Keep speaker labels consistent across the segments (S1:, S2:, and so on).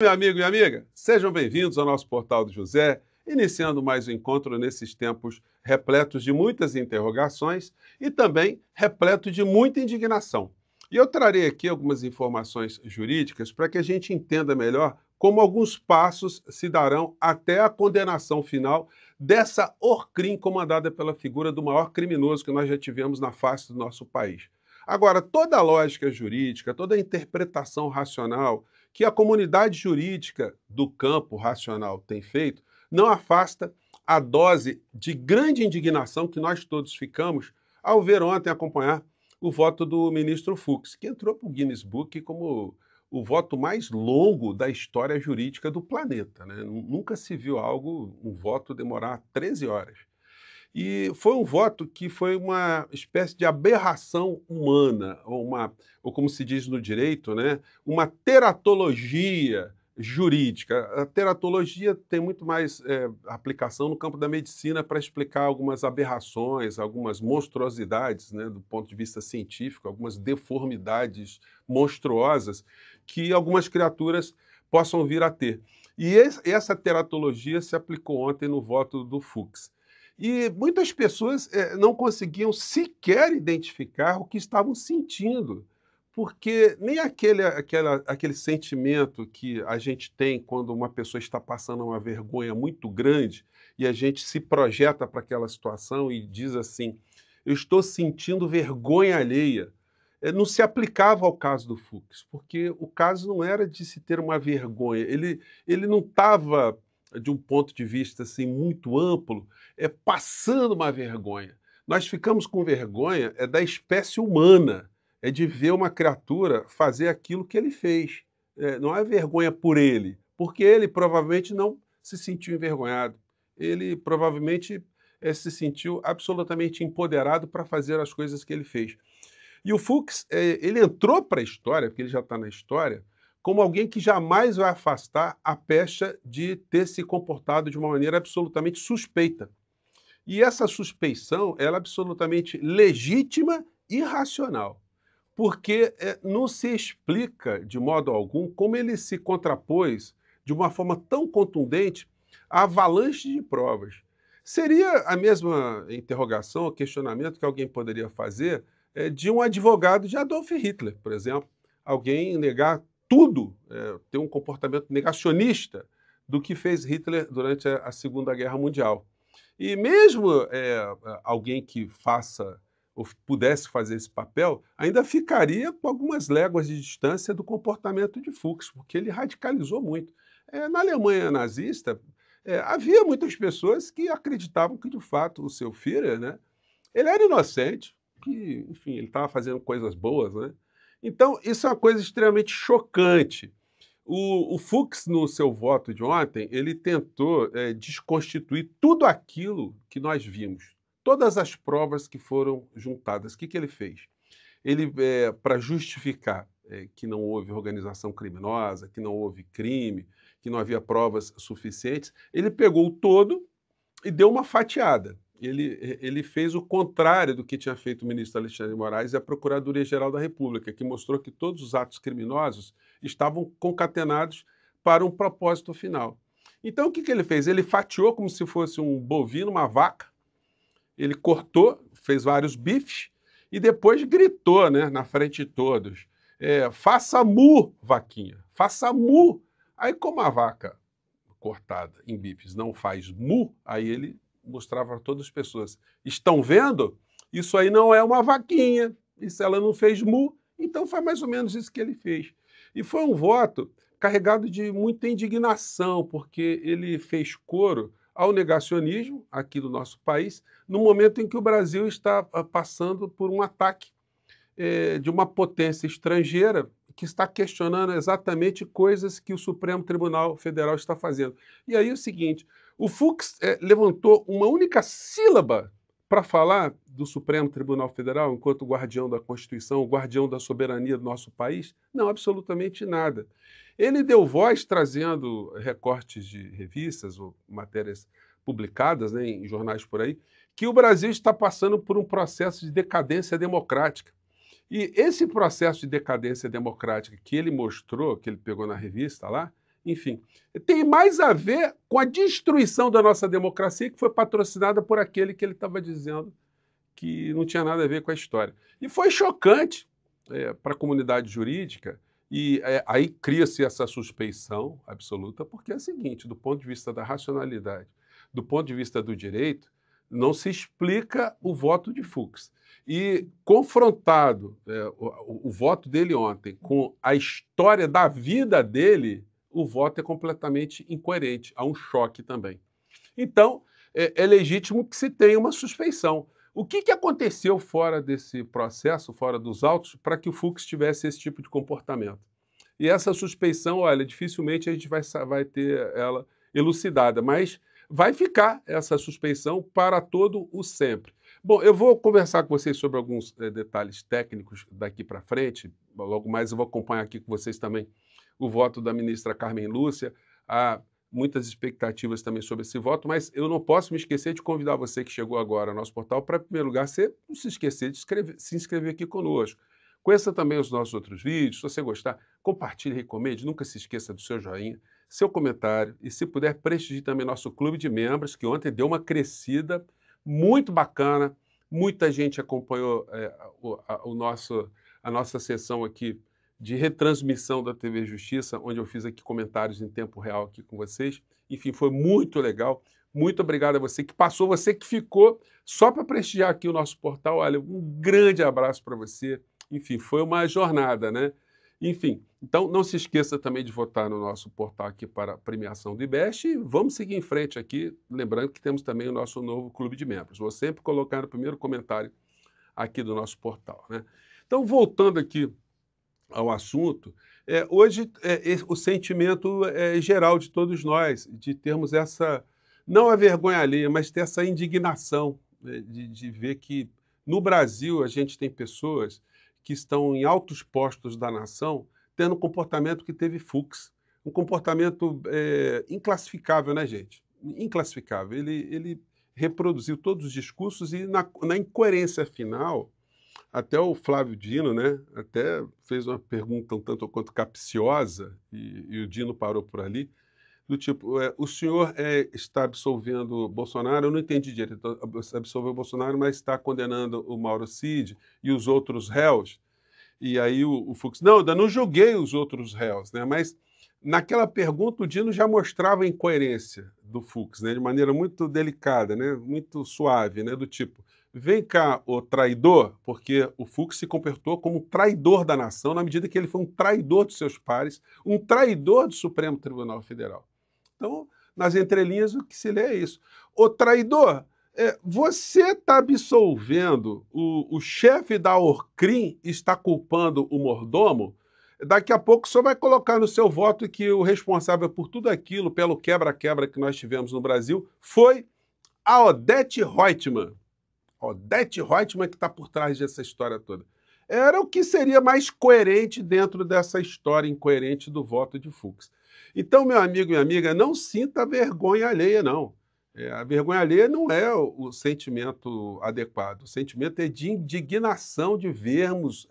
S1: Meu amigo e amiga, sejam bem-vindos ao nosso Portal do José, iniciando mais um encontro nesses tempos repletos de muitas interrogações e também repleto de muita indignação. E eu trarei aqui algumas informações jurídicas para que a gente entenda melhor como alguns passos se darão até a condenação final dessa ORCRIM comandada pela figura do maior criminoso que nós já tivemos na face do nosso país. Agora, toda a lógica jurídica, toda a interpretação racional que a comunidade jurídica do campo racional tem feito não afasta a dose de grande indignação que nós todos ficamos ao ver ontem acompanhar o voto do ministro Fux, que entrou para o Guinness Book como o voto mais longo da história jurídica do planeta, né? Nunca se viu um voto demorar 13 horas. E foi um voto que foi uma espécie de aberração humana, ou como se diz no direito, né, uma teratologia jurídica. A teratologia tem muito mais aplicação no campo da medicina para explicar algumas aberrações, algumas monstruosidades, né, do ponto de vista científico, algumas deformidades monstruosas que algumas criaturas possam vir a ter. E essa teratologia se aplicou ontem no voto do Fux. E muitas pessoas não conseguiam sequer identificar o que estavam sentindo, porque nem aquele sentimento que a gente tem quando uma pessoa está passando uma vergonha muito grande e a gente se projeta para aquela situação e diz assim: eu estou sentindo vergonha alheia. Não se aplicava ao caso do Fux, porque o caso não era de se ter uma vergonha, ele não estava, de um ponto de vista assim, muito amplo, passando uma vergonha. Nós ficamos com vergonha da espécie humana, de ver uma criatura fazer aquilo que ele fez. Não é vergonha por ele, porque ele provavelmente não se sentiu envergonhado. Ele provavelmente se sentiu absolutamente empoderado para fazer as coisas que ele fez. E o Fux, ele entrou para a história, porque ele já está na história, como alguém que jamais vai afastar a pecha de ter se comportado de uma maneira absolutamente suspeita. E essa suspeição, ela é absolutamente legítima e racional, porque não se explica de modo algum como ele se contrapôs de uma forma tão contundente à avalanche de provas. Seria a mesma interrogação ou questionamento que alguém poderia fazer de um advogado de Adolf Hitler, por exemplo. Alguém negar tudo, ter um comportamento negacionista do que fez Hitler durante a Segunda Guerra Mundial. E mesmo alguém que faça ou pudesse fazer esse papel, ainda ficaria com algumas léguas de distância do comportamento de Fuchs, porque ele radicalizou muito. Na Alemanha nazista, havia muitas pessoas que acreditavam que, de fato, o seu Führer, né, ele era inocente, que, enfim, ele estava fazendo coisas boas, né? Então, isso é uma coisa extremamente chocante. O Fux, no seu voto de ontem, ele tentou desconstituir tudo aquilo que nós vimos, todas as provas que foram juntadas. O que ele fez? Ele, para justificar que não houve organização criminosa, que não houve crime, que não havia provas suficientes, ele pegou o todo e deu uma fatiada. Ele fez o contrário do que tinha feito o ministro Alexandre de Moraes e a Procuradoria-Geral da República, que mostrou que todos os atos criminosos estavam concatenados para um propósito final. Então, o que ele fez? Ele fatiou como se fosse um bovino, uma vaca, ele cortou, fez vários bifes e depois gritou, né, na frente de todos, faça mu, vaquinha, faça mu. Aí, como a vaca cortada em bifes não faz mu, aí ele mostrava para todas as pessoas, estão vendo? Isso aí não é uma vaquinha, isso ela não fez mu, então foi mais ou menos isso que ele fez. E foi um voto carregado de muita indignação, porque ele fez coro ao negacionismo aqui do nosso país, no momento em que o Brasil está passando por um ataque de uma potência estrangeira que está questionando exatamente coisas que o Supremo Tribunal Federal está fazendo. E aí é o seguinte, o Fux levantou uma única sílaba para falar do Supremo Tribunal Federal enquanto guardião da Constituição, guardião da soberania do nosso país? Não, absolutamente nada. Ele deu voz trazendo recortes de revistas ou matérias publicadas, né, em jornais por aí, que o Brasil está passando por um processo de decadência democrática. E esse processo de decadência democrática que ele mostrou, que ele pegou na revista lá, enfim. Tem mais a ver com a destruição da nossa democracia, que foi patrocinada por aquele que ele estava dizendo que não tinha nada a ver com a história. E foi chocante para a comunidade jurídica, e aí cria-se essa suspeição absoluta, porque é o seguinte, do ponto de vista da racionalidade, do ponto de vista do direito, não se explica o voto de Fux. E confrontado o voto dele ontem com a história da vida dele, o voto é completamente incoerente, há um choque também. Então, é legítimo que se tenha uma suspeição. O que aconteceu fora desse processo, fora dos autos, para que o Fux tivesse esse tipo de comportamento? E essa suspeição, olha, dificilmente a gente vai ter ela elucidada, mas vai ficar essa suspeição para todo o sempre. Bom, eu vou conversar com vocês sobre alguns detalhes técnicos daqui para frente, logo mais eu vou acompanhar aqui com vocês também o voto da ministra Carmen Lúcia, há muitas expectativas também sobre esse voto, mas eu não posso me esquecer de convidar você que chegou agora ao nosso portal para, em primeiro lugar, você não se esquecer de se inscrever aqui conosco. Conheça também os nossos outros vídeos, se você gostar, compartilhe, recomende, nunca se esqueça do seu joinha, seu comentário e, se puder, prestigie também nosso clube de membros, que ontem deu uma crescida muito bacana, muita gente acompanhou a nossa sessão aqui de retransmissão da TV Justiça, onde eu fiz aqui comentários em tempo real aqui com vocês. Enfim, foi muito legal. Muito obrigado a você que passou, você que ficou só para prestigiar aqui o nosso portal. Olha, um grande abraço para você. Enfim, foi uma jornada, né? Enfim, então não se esqueça também de votar no nosso portal aqui para a premiação do IBEST e vamos seguir em frente aqui, lembrando que temos também o nosso novo clube de membros. Vou sempre colocar no primeiro comentário aqui do nosso portal, né? Então, voltando aqui ao assunto, hoje o sentimento geral de todos nós, de termos essa, não a vergonha alheia, mas ter essa indignação, né, de ver que no Brasil a gente tem pessoas que estão em altos postos da nação tendo um comportamento que teve Fux, um comportamento inclassificável, né, gente? Inclassificável. Ele reproduziu todos os discursos e na incoerência final, até o Flávio Dino, né, até fez uma pergunta um tanto quanto capciosa, e o Dino parou por ali, do tipo, o senhor está absolvendo Bolsonaro, eu não entendi direito, então, absolveu Bolsonaro, mas está condenando o Mauro Cid e os outros réus, e aí o Fux, não, ainda não julguei os outros réus, né, mas naquela pergunta o Dino já mostrava a incoerência do Fux, né, de maneira muito delicada, né, muito suave, né, do tipo, vem cá, o traidor, porque o Fux se comportou como um traidor da nação, na medida que ele foi um traidor dos seus pares, um traidor do Supremo Tribunal Federal. Então, nas entrelinhas, o que se lê é isso. O traidor, você está absolvendo o chefe da Orcrim, está culpando o mordomo, daqui a pouco o senhor vai colocar no seu voto que o responsável por tudo aquilo, pelo quebra-quebra que nós tivemos no Brasil, foi a Odete Roitman. Odete Roitman que está por trás dessa história toda. Era o que seria mais coerente dentro dessa história incoerente do voto de Fux. Então, meu amigo e minha amiga, não sinta vergonha alheia, não. A vergonha alheia não é o sentimento adequado. O sentimento é de indignação de vermos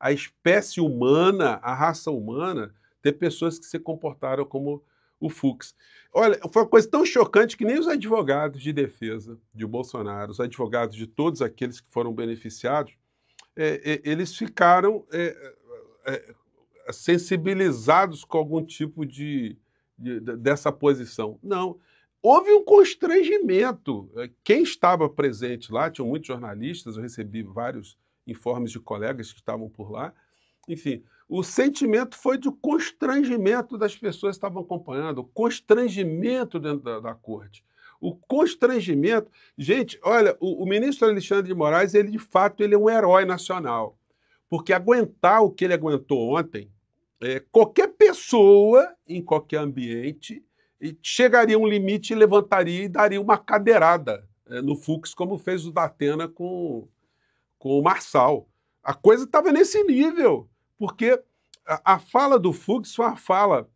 S1: a espécie humana, a raça humana, ter pessoas que se comportaram como o Fux. Olha, foi uma coisa tão chocante que nem os advogados de defesa de Bolsonaro, os advogados de todos aqueles que foram beneficiados, eles ficaram sensibilizados com algum tipo dessa posição. Não. Houve um constrangimento. Quem estava presente lá, tinham muitos jornalistas, eu recebi vários informes de colegas que estavam por lá. Enfim, o sentimento foi de constrangimento das pessoas que estavam acompanhando, o constrangimento dentro da corte. O constrangimento... Gente, olha, o ministro Alexandre de Moraes, ele de fato ele é um herói nacional, porque aguentar o que ele aguentou ontem, qualquer pessoa, em qualquer ambiente, chegaria a um limite, levantaria e daria uma cadeirada no Fux, como fez o Datena com o Marçal. A coisa estava nesse nível, porque a fala do Fux foi uma fala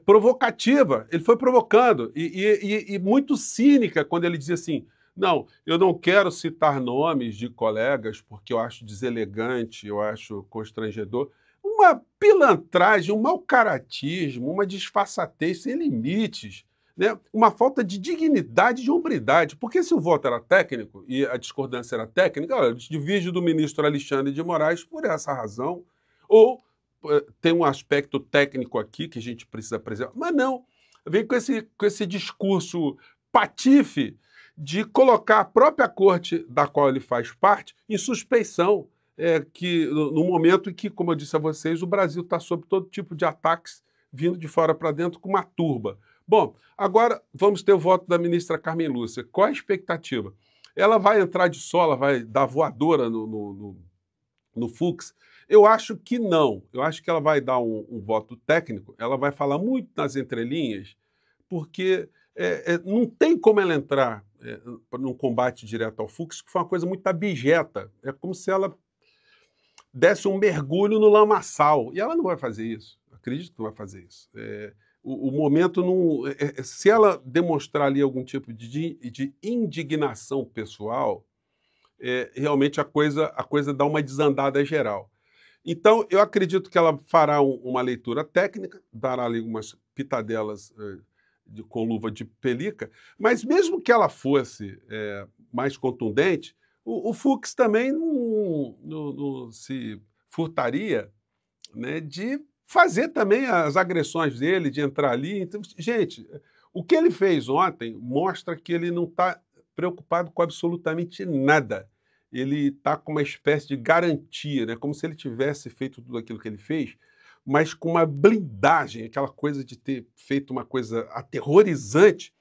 S1: provocativa, ele foi provocando, e muito cínica quando ele dizia assim, não, eu não quero citar nomes de colegas porque eu acho deselegante, eu acho constrangedor, uma pilantragem, um mau caratismo, uma disfarçatez sem limites, né? Uma falta de dignidade e de hombridade. Porque se o voto era técnico e a discordância era técnica, olha, divide do ministro Alexandre de Moraes por essa razão, ou tem um aspecto técnico aqui que a gente precisa preservar. Mas não, vem com esse discurso patife de colocar a própria corte da qual ele faz parte em suspeição, que no momento em que, como eu disse a vocês, o Brasil está sob todo tipo de ataques vindo de fora para dentro com uma turba. Bom, agora vamos ter o voto da ministra Carmen Lúcia. Qual a expectativa? Ela vai entrar de sola, vai dar voadora no Fux? Eu acho que não. Eu acho que ela vai dar um voto técnico, ela vai falar muito nas entrelinhas, porque não tem como ela entrar num combate direto ao Fux, que foi uma coisa muito abjeta. É como se ela desse um mergulho no lamaçal. E ela não vai fazer isso. Acredito que não vai fazer isso. O momento não. Se ela demonstrar ali algum tipo de indignação pessoal, realmente a coisa dá uma desandada geral. Então, eu acredito que ela fará uma leitura técnica, dará ali umas pitadelas com luva de pelica, mas mesmo que ela fosse mais contundente, o Fux também não se furtaria, né, de fazer também as agressões dele, de entrar ali. Então, gente, o que ele fez ontem mostra que ele não está preocupado com absolutamente nada. Ele está com uma espécie de garantia, né, como se ele tivesse feito tudo aquilo que ele fez, mas com uma blindagem, aquela coisa de ter feito uma coisa aterrorizante,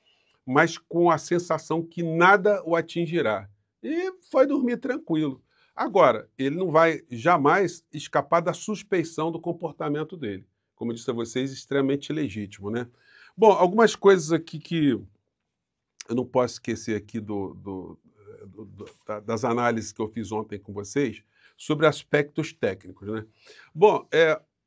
S1: mas com a sensação que nada o atingirá. E foi dormir tranquilo. Agora, ele não vai jamais escapar da suspeição do comportamento dele. Como eu disse a vocês, extremamente legítimo, né? Bom, algumas coisas aqui que eu não posso esquecer aqui das análises que eu fiz ontem com vocês sobre aspectos técnicos, né? Bom,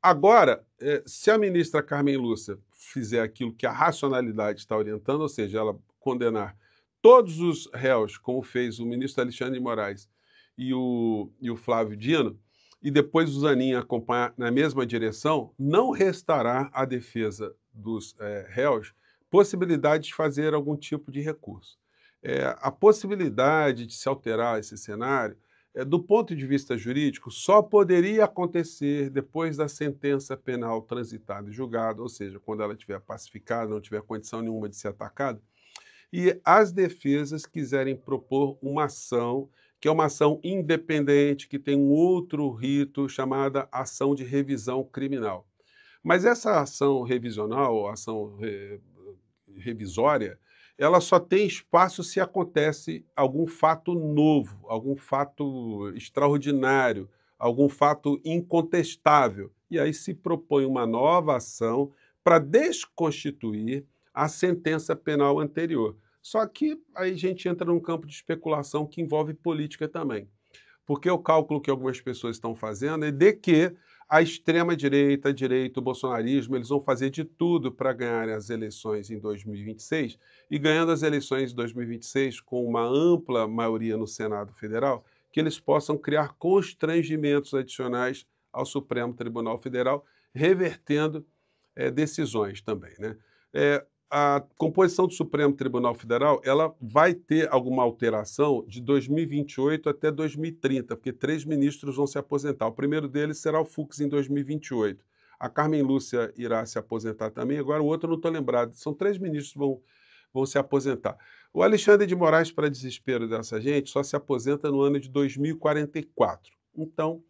S1: agora, se a ministra Carmen Lúcia fizer aquilo que a racionalidade está orientando, ou seja, ela condenar todos os réus, como fez o ministro Alexandre de Moraes e o Flávio Dino, e depois o Zanin acompanhar na mesma direção, não restará à defesa dos réus possibilidade de fazer algum tipo de recurso. A possibilidade de se alterar esse cenário, do ponto de vista jurídico, só poderia acontecer depois da sentença penal transitada e julgada, ou seja, quando ela estiver pacificada, não tiver condição nenhuma de ser atacada, e as defesas quiserem propor uma ação, que é uma ação independente, que tem um outro rito chamada ação de revisão criminal. Mas essa ação revisional, ação revisória, ela só tem espaço se acontece algum fato novo, algum fato extraordinário, algum fato incontestável. E aí se propõe uma nova ação para desconstituir a sentença penal anterior. Só que aí a gente entra num campo de especulação que envolve política também. Porque o cálculo que algumas pessoas estão fazendo é de que a extrema-direita, a direita, o bolsonarismo, eles vão fazer de tudo para ganhar as eleições em 2026, e ganhando as eleições em 2026 com uma ampla maioria no Senado Federal, que eles possam criar constrangimentos adicionais ao Supremo Tribunal Federal, revertendo decisões também, né? A composição do Supremo Tribunal Federal, ela vai ter alguma alteração de 2028 até 2030, porque 3 ministros vão se aposentar. O primeiro deles será o Fux em 2028. A Carmen Lúcia irá se aposentar também, agora o outro eu não estou lembrado. São 3 ministros que vão se aposentar. O Alexandre de Moraes, para desespero dessa gente, só se aposenta no ano de 2044. Então,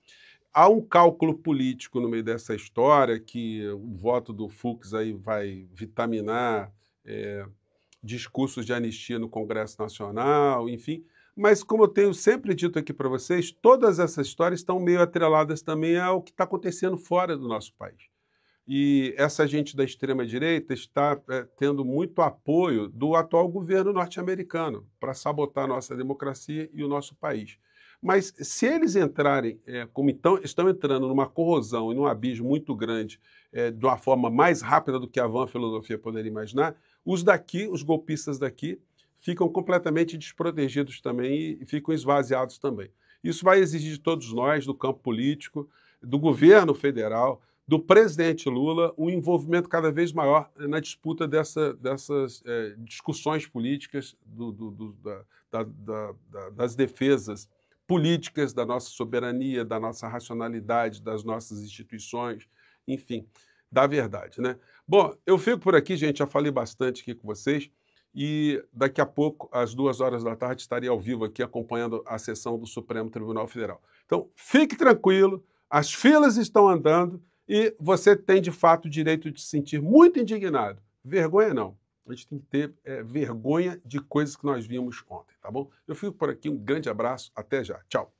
S1: há um cálculo político no meio dessa história, que o voto do Fux aí vai vitaminar discursos de anistia no Congresso Nacional, enfim. Mas, como eu tenho sempre dito aqui para vocês, todas essas histórias estão meio atreladas também ao que está acontecendo fora do nosso país. E essa gente da extrema-direita está tendo muito apoio do atual governo norte-americano para sabotar a nossa democracia e o nosso país. Mas se eles entrarem, como estão entrando numa corrosão e num abismo muito grande, de uma forma mais rápida do que a vã filosofia poderia imaginar, os daqui, os golpistas daqui, ficam completamente desprotegidos também e ficam esvaziados também. Isso vai exigir de todos nós, do campo político, do governo federal, do presidente Lula, um envolvimento cada vez maior na disputa dessas discussões políticas, das defesas políticas da nossa soberania, da nossa racionalidade, das nossas instituições, enfim, da verdade, né? Bom, eu fico por aqui, gente, já falei bastante aqui com vocês, e daqui a pouco, às 14h, estarei ao vivo aqui acompanhando a sessão do Supremo Tribunal Federal. Então, fique tranquilo, as filas estão andando e você tem, de fato, o direito de se sentir muito indignado. Vergonha não. A gente tem que ter vergonha de coisas que nós vimos ontem, tá bom? Eu fico por aqui, um grande abraço, até já. Tchau.